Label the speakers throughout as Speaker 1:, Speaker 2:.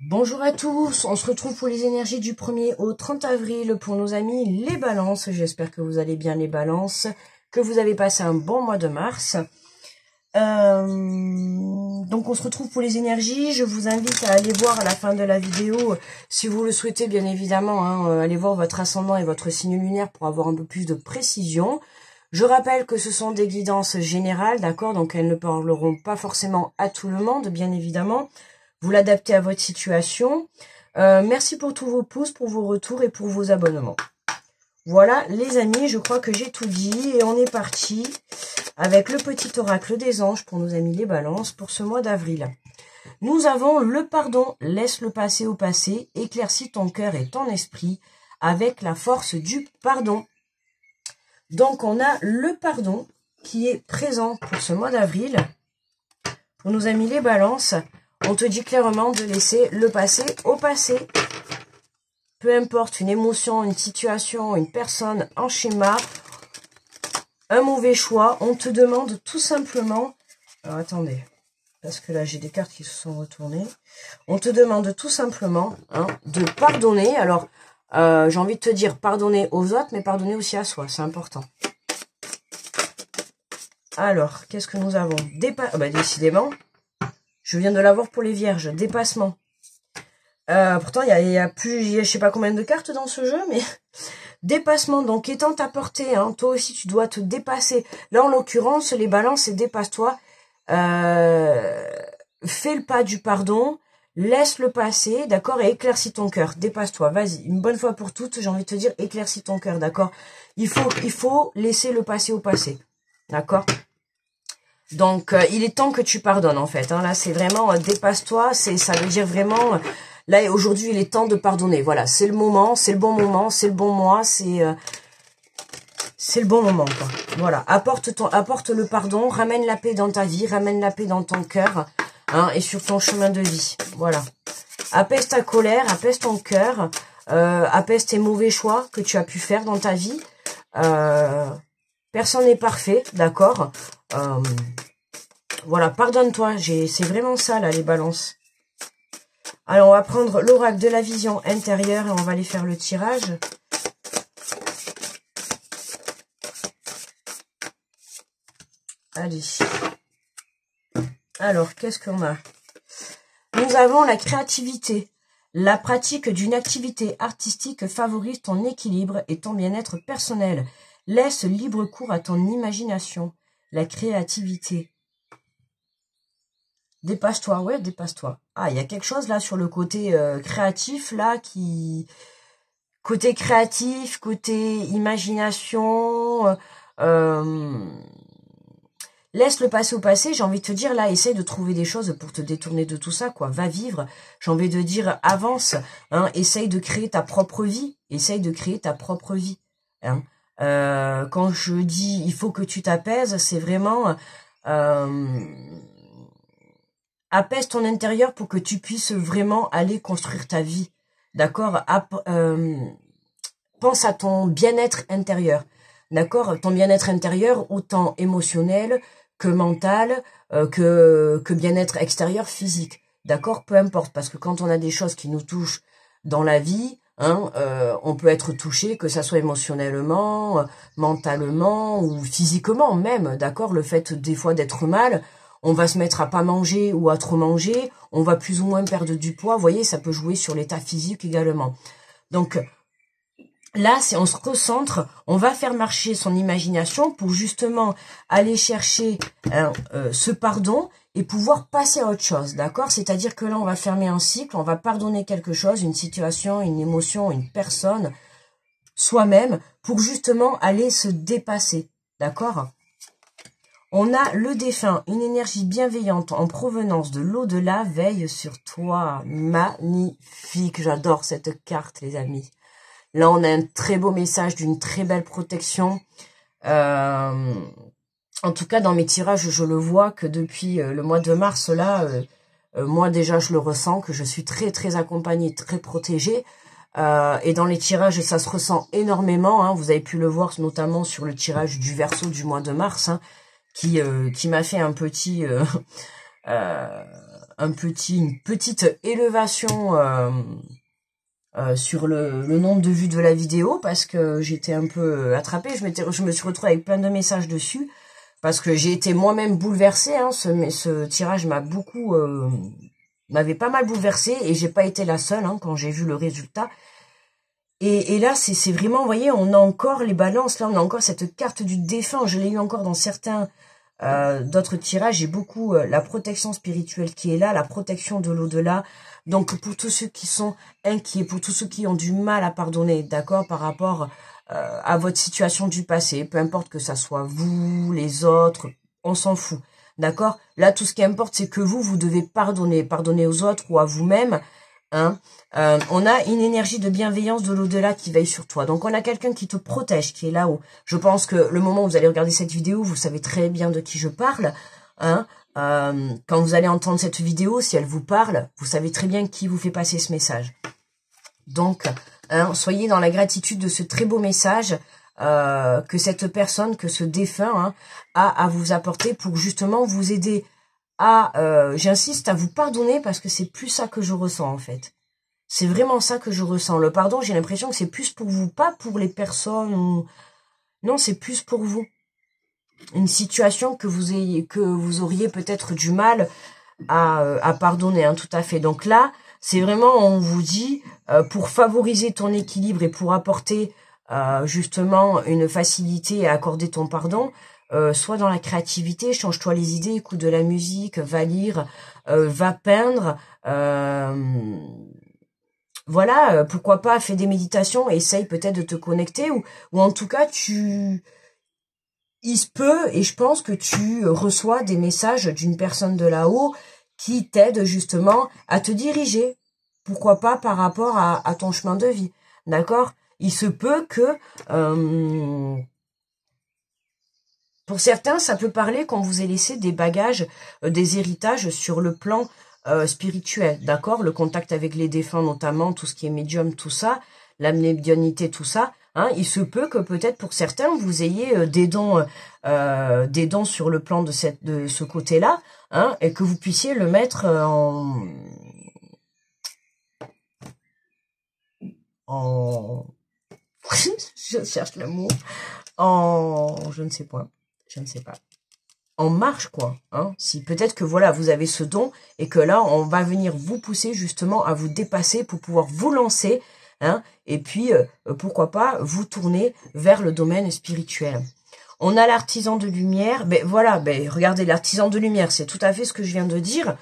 Speaker 1: Bonjour à tous, on se retrouve pour les énergies du 1er au 30 avril pour nos amis les balances. J'espère que vous allez bien les balances, que vous avez passé un bon mois de mars. Donc on se retrouve pour les énergies. Je vous invite à aller voir à la fin de la vidéo, si vous le souhaitez bien évidemment, allez voir votre ascendant et votre signe lunaire pour avoir un peu plus de précision. Je rappelle que ce sont des guidances générales, d'accord, donc elles ne parleront pas forcément à tout le monde, bien évidemment. Vous l'adaptez à votre situation. Merci pour tous vos pouces, pour vos retours et pour vos abonnements. Voilà, les amis, je crois que j'ai tout dit. Et on est parti avec le petit oracle des anges pour nos amis les balances pour ce mois d'avril. Nous avons le pardon. Laisse le passé au passé. Éclaircis ton cœur et ton esprit avec la force du pardon. Donc, on a le pardon qui est présent pour ce mois d'avril. Pour nos amis les balances, on te dit clairement de laisser le passé au passé. Peu importe une émotion, une situation, une personne, un schéma, un mauvais choix, on te demande tout simplement... Alors attendez, parce que là j'ai des cartes qui se sont retournées. On te demande tout simplement de pardonner. Alors, j'ai envie de te dire pardonner aux autres, mais pardonner aussi à soi, c'est important. Alors, qu'est-ce que nous avons? Décidément... Je viens de l'avoir pour les vierges. Dépassement. Pourtant, il y a plus, je sais pas combien de cartes dans ce jeu, mais dépassement. Donc, étant ta portée, toi aussi, tu dois te dépasser. Là, en l'occurrence, les balances, c'est dépasse-toi. Fais le pas du pardon. Laisse le passer, d'accord, et éclaircis ton cœur. Dépasse-toi. Vas-y, une bonne fois pour toutes, j'ai envie de te dire, éclaircis ton cœur, d'accord. Il faut laisser le passé au passé, d'accord. Donc, il est temps que tu pardonnes, en fait. Là, c'est vraiment dépasse-toi. Ça veut dire vraiment... là, aujourd'hui, il est temps de pardonner. Voilà, c'est le moment, c'est le bon moment, c'est le bon mois, c'est le bon moment, quoi. Voilà, apporte le pardon, ramène la paix dans ta vie, ramène la paix dans ton cœur, et sur ton chemin de vie. Voilà. Apaise ta colère, apaise ton cœur, apaise tes mauvais choix que tu as pu faire dans ta vie. Personne n'est parfait, d'accord. Voilà, pardonne-toi, c'est vraiment ça, là, les balances. Alors, on va prendre l'oracle de la vision intérieure et on va aller faire le tirage. Allez. Alors, qu'est-ce qu'on a? Nous avons la créativité. La pratique d'une activité artistique favorise ton équilibre et ton bien-être personnel. Laisse libre cours à ton imagination. La créativité. Dépasse-toi, ouais, dépasse-toi. Ah, il y a quelque chose là sur le côté créatif, là, qui... Côté créatif, côté imagination... Laisse le passé au passé, j'ai envie de te dire, là, essaye de trouver des choses pour te détourner de tout ça, quoi. Va vivre, j'ai envie de dire, avance, essaye de créer ta propre vie. Essaye de créer ta propre vie, quand je dis, il faut que tu t'apaises, c'est vraiment... apaise ton intérieur pour que tu puisses vraiment aller construire ta vie. D'accord? Pense à ton bien-être intérieur. D'accord? Ton bien-être intérieur, autant émotionnel que mental, que bien-être extérieur physique. D'accord? Peu importe. Parce que quand on a des choses qui nous touchent dans la vie, on peut être touché, que ça soit émotionnellement, mentalement ou physiquement même. D'accord? Le fait des fois d'être mal... On va se mettre à pas manger ou à trop manger. On va plus ou moins perdre du poids. Vous voyez, ça peut jouer sur l'état physique également. Donc là, si on se recentre, on va faire marcher son imagination pour justement aller chercher ce pardon et pouvoir passer à autre chose. D'accord? C'est-à-dire que là, on va fermer un cycle. On va pardonner quelque chose, une situation, une émotion, une personne, soi-même, pour justement aller se dépasser. D'accord? On a le défunt, une énergie bienveillante en provenance de l'au-delà veille sur toi. Magnifique, j'adore cette carte, les amis. Là, on a un très beau message d'une très belle protection. En tout cas, dans mes tirages, je le vois que depuis le mois de mars, là, moi déjà, je le ressens, que je suis très, très accompagnée, très protégée. Et dans les tirages, ça se ressent énormément. Vous avez pu le voir, notamment sur le tirage du Verseau du mois de mars, qui m'a fait un petit une petite élévation sur le nombre de vues de la vidéo, parce que j'étais un peu attrapée. Je me suis retrouvée avec plein de messages dessus, parce que j'ai été moi-même bouleversée. Hein, ce tirage m'a beaucoup... m'avait pas mal bouleversée, et j'ai pas été la seule hein, quand j'ai vu le résultat. Et là, c'est vraiment, vous voyez, on a encore les balances, là, on a encore cette carte du défunt. Je l'ai eu encore dans certains d'autres tirages. J'ai beaucoup la protection spirituelle qui est là, la protection de l'au-delà. Donc, pour tous ceux qui sont inquiets, pour tous ceux qui ont du mal à pardonner, d'accord, par rapport à votre situation du passé, peu importe que ça soit vous, les autres, on s'en fout, d'accord. Là, tout ce qui importe, c'est que vous devez pardonner aux autres ou à vous-même. Hein, on a une énergie de bienveillance de l'au-delà qui veille sur toi. Donc on a quelqu'un qui te protège, qui est là-haut. Je pense que le moment où vous allez regarder cette vidéo, vous savez très bien de qui je parle. Hein, quand vous allez entendre cette vidéo, si elle vous parle, vous savez très bien qui vous fait passer ce message. Donc, hein, soyez dans la gratitude de ce très beau message que cette personne, que ce défunt hein, a à vous apporter pour justement vous aider j'insiste à vous pardonner, parce que c'est plus ça que je ressens en fait. C'est vraiment ça que je ressens. Le pardon, j'ai l'impression que c'est plus pour vous, pas pour les personnes. Non, c'est plus pour vous. Une situation que vous auriez peut-être du mal à pardonner, hein, tout à fait. Donc là, c'est vraiment, on vous dit, pour favoriser ton équilibre et pour apporter justement une facilité à accorder ton pardon, soit dans la créativité, change-toi les idées, écoute de la musique, va lire, va peindre, voilà, pourquoi pas, fais des méditations, essaye peut-être de te connecter, ou en tout cas, il se peut, et je pense que tu reçois des messages d'une personne de là-haut qui t'aide justement à te diriger, pourquoi pas par rapport à ton chemin de vie, d'accord? Il se peut que... pour certains, ça peut parler qu'on vous ait laissé des bagages, des héritages sur le plan spirituel, d'accord? Le contact avec les défunts notamment, tout ce qui est médium, tout ça, la médiumnité, tout ça. Hein, il se peut que peut-être pour certains, vous ayez des dons sur le plan de ce côté-là, hein, et que vous puissiez le mettre en... je cherche le mot. Je ne sais pas. En marche, quoi. Hein. Si peut-être que voilà, vous avez ce don et que là, on va venir vous pousser justement à vous dépasser pour pouvoir vous lancer, hein, et puis pourquoi pas vous tourner vers le domaine spirituel. On a l'artisan de lumière. Ben voilà, ben regardez, l'artisan de lumière, c'est tout à fait ce que je viens de dire.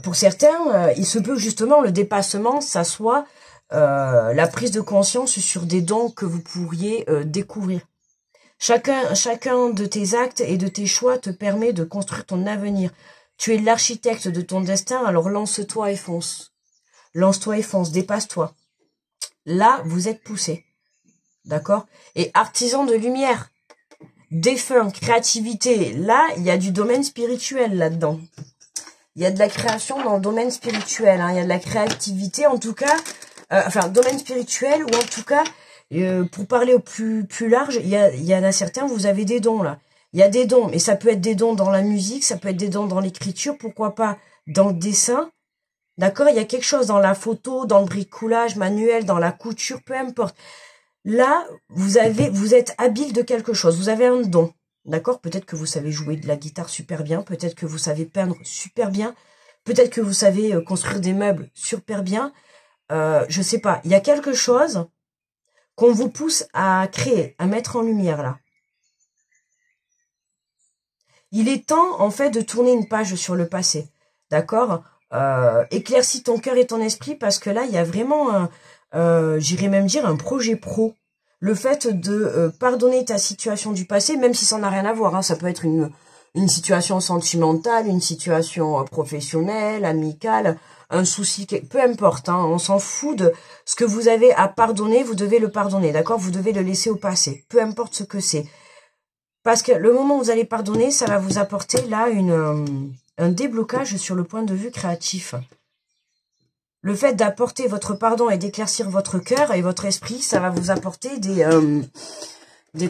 Speaker 1: Pour certains, il se peut justement le dépassement, ça soit la prise de conscience sur des dons que vous pourriez découvrir. Chacun de tes actes et de tes choix te permet de construire ton avenir. Tu es l'architecte de ton destin, alors lance-toi et fonce. Lance-toi et fonce, dépasse-toi. Là, vous êtes poussé. D'accord? Et artisan de lumière, défunt, créativité, là, il y a du domaine spirituel là-dedans. Il y a de la création dans le domaine spirituel. Hein. Il y a de la créativité, en tout cas, domaine spirituel, ou en tout cas... pour parler au plus large, il y en a certains, vous avez des dons là. Il y a des dons, mais ça peut être des dons dans la musique, ça peut être des dons dans l'écriture, pourquoi pas dans le dessin. D'accord? Il y a quelque chose dans la photo, dans le bricolage manuel, dans la couture, peu importe. Là, vous êtes habile de quelque chose, vous avez un don. D'accord? Peut-être que vous savez jouer de la guitare super bien, peut-être que vous savez peindre super bien, peut-être que vous savez construire des meubles super bien. Je sais pas, il y a quelque chose qu'on vous pousse à créer, à mettre en lumière là. Il est temps, en fait, de tourner une page sur le passé. D'accord? Éclaircis ton cœur et ton esprit, parce que là, il y a vraiment, j'irais même dire, un projet pro. Le fait de pardonner ta situation du passé, même si ça n'a rien à voir, hein, ça peut être une situation sentimentale, une situation professionnelle, amicale, un souci, peu importe, hein, on s'en fout de ce que vous avez à pardonner, vous devez le pardonner, d'accord? Vous devez le laisser au passé, peu importe ce que c'est. Parce que le moment où vous allez pardonner, ça va vous apporter là un déblocage sur le point de vue créatif. Le fait d'apporter votre pardon et d'éclaircir votre cœur et votre esprit, ça va vous apporter des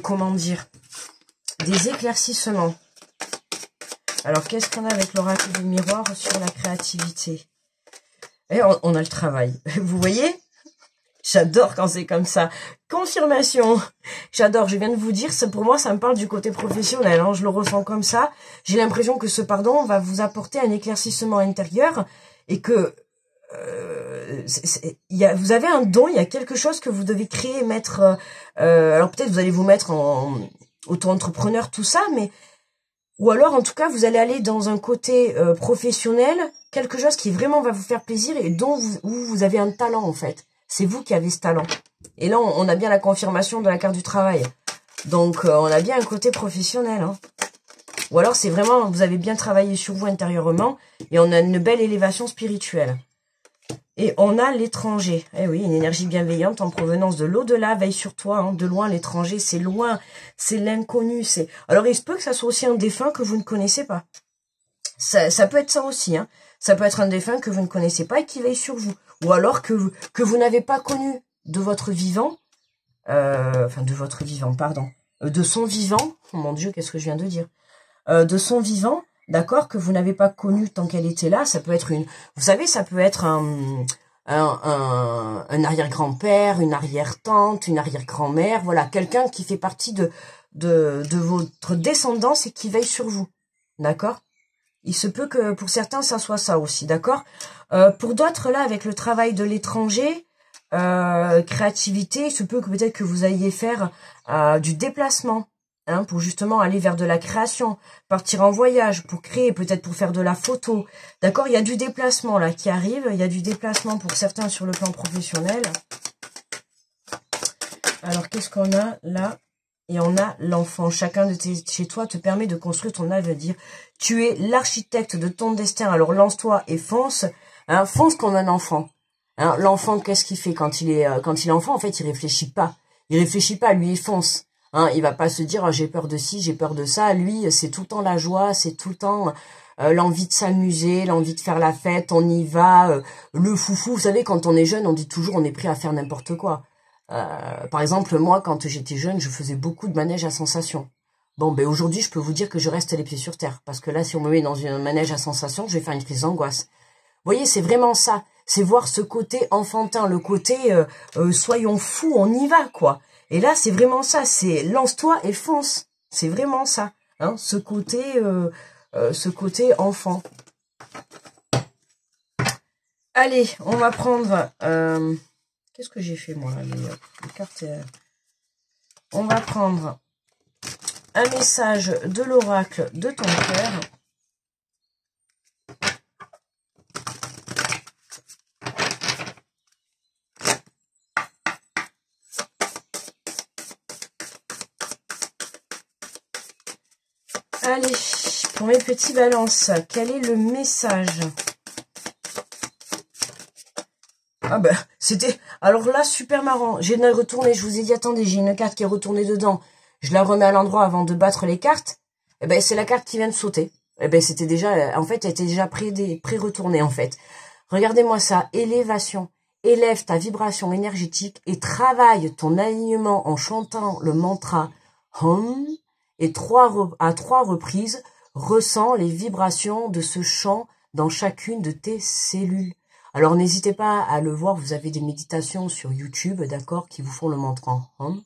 Speaker 1: comment dire, des éclaircissements. Alors, qu'est-ce qu'on a avec l'oracle du miroir sur la créativité? Et on a le travail. Vous voyez? J'adore quand c'est comme ça. Confirmation. J'adore. Je viens de vous dire, pour moi, ça me parle du côté professionnel. Hein, je le ressens comme ça. J'ai l'impression que ce pardon va vous apporter un éclaircissement intérieur et que vous avez un don, il y a quelque chose que vous devez créer, mettre. Alors peut-être vous allez vous mettre en auto-entrepreneur, tout ça, mais ou alors en tout cas vous allez aller dans un côté professionnel, quelque chose qui vraiment va vous faire plaisir et dont vous avez un talent en fait. C'est vous qui avez ce talent. Et là on a bien la confirmation de la carte du travail. Donc on a bien un côté professionnel. Hein. Ou alors c'est vraiment, vous avez bien travaillé sur vous intérieurement et on a une belle élévation spirituelle. Et on a l'étranger. Eh oui, une énergie bienveillante en provenance de l'au-delà. Veille sur toi, hein. De loin, l'étranger, c'est loin. C'est l'inconnu. Alors, il se peut que ça soit aussi un défunt que vous ne connaissez pas. Ça peut être ça aussi. Hein. Ça peut être un défunt que vous ne connaissez pas et qui veille sur vous. Ou alors que vous n'avez pas connu de votre vivant. Enfin, de votre vivant, pardon. De son vivant. Oh mon Dieu, qu'est-ce que je viens de dire? De son vivant. D'accord, que vous n'avez pas connu tant qu'elle était là, ça peut être vous savez, ça peut être un arrière-grand-père, une arrière-tante, une arrière-grand-mère, voilà, quelqu'un qui fait partie de votre descendance et qui veille sur vous, d'accord? Il se peut que pour certains, ça soit ça aussi, d'accord? Pour d'autres, là, avec le travail de l'étranger, créativité, il se peut que peut-être que vous ayez faire du déplacement, hein, pour justement aller vers de la création, partir en voyage, pour créer, peut-être pour faire de la photo. D'accord, il y a du déplacement là qui arrive, il y a du déplacement pour certains sur le plan professionnel. Alors, qu'est-ce qu'on a là? Et on a l'enfant. Chacun de chez toi te permet de construire ton avenir. Tu es l'architecte de ton destin. Alors, lance-toi et fonce. Hein, fonce comme un enfant. Hein, l'enfant, qu'est-ce qu'il fait quand il est enfant? En fait, il réfléchit pas. Il réfléchit pas, lui, il fonce. Hein, il va pas se dire, oh, j'ai peur de ci, j'ai peur de ça. Lui, c'est tout le temps la joie, c'est tout le temps l'envie de s'amuser, l'envie de faire la fête, on y va. Le foufou, vous savez, quand on est jeune, on dit toujours on est prêt à faire n'importe quoi. Par exemple, moi, quand j'étais jeune, je faisais beaucoup de manège à sensations. Bon, ben aujourd'hui, je peux vous dire que je reste les pieds sur terre. Parce que là, si on me met dans un manège à sensations, je vais faire une crise d'angoisse. Vous voyez, c'est vraiment ça. C'est voir ce côté enfantin, le côté soyons fous, on y va, quoi. Et là, c'est vraiment ça, c'est lance-toi et fonce. C'est vraiment ça, hein, ce côté enfant. Allez, on va prendre... qu'est-ce que j'ai fait, moi, là, les cartes on va prendre un message de l'oracle de ton cœur. Allez, pour mes petits balances, quel est le message? Ah ben, c'était... Alors là, super marrant. J'ai retourné, je vous ai dit, attendez, j'ai une carte qui est retournée dedans. Je la remets à l'endroit avant de battre les cartes. Eh ben, c'est la carte qui vient de sauter. Eh ben, c'était déjà... En fait, elle était déjà pré-retournée, en fait. Regardez-moi ça. Élévation. Élève ta vibration énergétique et travaille ton alignement en chantant le mantra Hum. Et à 3 reprises, ressens les vibrations de ce chant dans chacune de tes cellules. Alors, n'hésitez pas à le voir. Vous avez des méditations sur YouTube, d'accord, qui vous font le mantra Hum.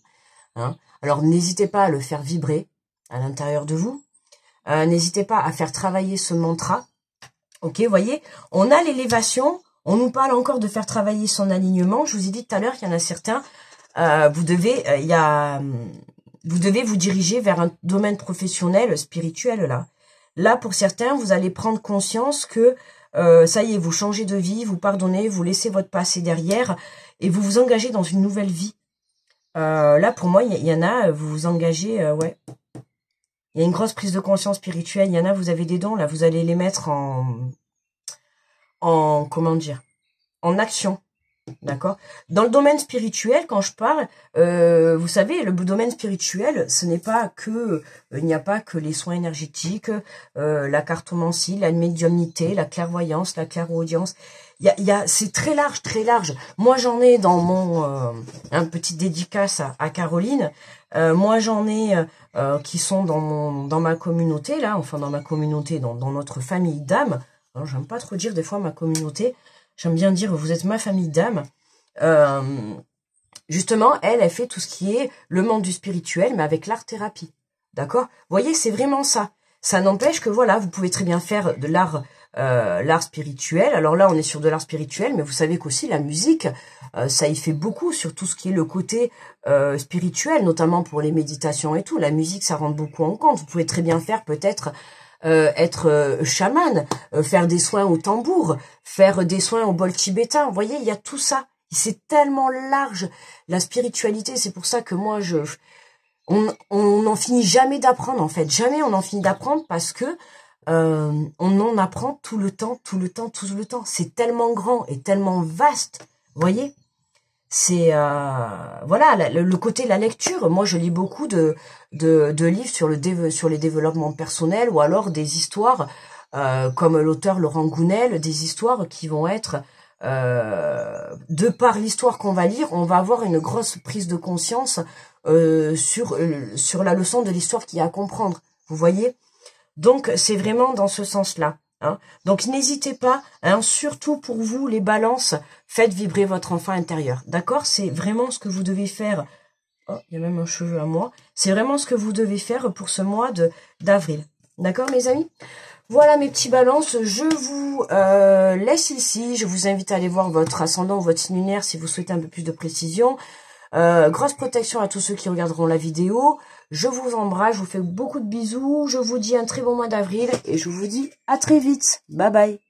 Speaker 1: Hein. Alors, n'hésitez pas à le faire vibrer à l'intérieur de vous. N'hésitez pas à faire travailler ce mantra. Ok, voyez, on a l'élévation. On nous parle encore de faire travailler son alignement. Je vous ai dit tout à l'heure qu'il y en a certains. Vous devez vous diriger vers un domaine professionnel, spirituel, là. Là, pour certains, vous allez prendre conscience que, ça y est, vous changez de vie, vous pardonnez, vous laissez votre passé derrière et vous vous engagez dans une nouvelle vie. Là, pour moi, il y en a, vous vous engagez, ouais. Il y a une grosse prise de conscience spirituelle. Il y en a, vous avez des dons, là, vous allez les mettre comment dire, en action. D'accord? Dans le domaine spirituel, quand je parle, vous savez, le domaine spirituel, ce n'est pas que, il n'y a pas que les soins énergétiques, la cartomancie, la médiumnité, la clairvoyance, la clairaudience. C'est très large, très large. Moi, j'en ai dans mon, un petit dédicace à Caroline. Moi, j'en ai qui sont dans ma communauté là, enfin dans ma communauté, dans notre famille d'âmes. Alors, j'aime pas trop dire des fois ma communauté. J'aime bien dire, vous êtes ma famille d'âmes. Justement, elle fait tout ce qui est le monde du spirituel, mais avec l'art-thérapie. D'accord? Vous voyez, c'est vraiment ça. Ça n'empêche que, voilà, vous pouvez très bien faire de l'art spirituel. Alors là, on est sur de l'art spirituel, mais vous savez qu'aussi la musique, ça y fait beaucoup sur tout ce qui est le côté spirituel, notamment pour les méditations et tout. La musique, ça rentre beaucoup en compte. Vous pouvez très bien faire peut-être... être chaman, faire des soins au tambour, faire des soins au bol tibétain. Vous voyez, il y a tout ça. C'est tellement large, la spiritualité. C'est pour ça que moi, on n'en finit jamais d'apprendre, en fait. Jamais on en finit d'apprendre parce que on en apprend tout le temps, tout le temps, tout le temps. C'est tellement grand et tellement vaste. Vous voyez? C'est voilà le côté de la lecture. Moi, je lis beaucoup de livres sur les développements personnels ou alors des histoires comme l'auteur Laurent Gounel, des histoires qui vont être de par l'histoire qu'on va lire, on va avoir une grosse prise de conscience sur la leçon de l'histoire qu'il y a à comprendre. Vous voyez? Donc, c'est vraiment dans ce sens-là. Hein. Donc, n'hésitez pas, hein, surtout pour vous, les balances, faites vibrer votre enfant intérieur. D'accord? C'est vraiment ce que vous devez faire. Oh, il y a même un cheveu à moi. C'est vraiment ce que vous devez faire pour ce mois d'avril. D'accord, mes amis? Voilà, mes petits balances. Je vous laisse ici. Je vous invite à aller voir votre ascendant ou votre signe lunaire si vous souhaitez un peu plus de précision. Grosse protection à tous ceux qui regarderont la vidéo. Je vous embrasse, je vous fais beaucoup de bisous. Je vous dis un très bon mois d'avril et je vous dis à très vite. Bye bye.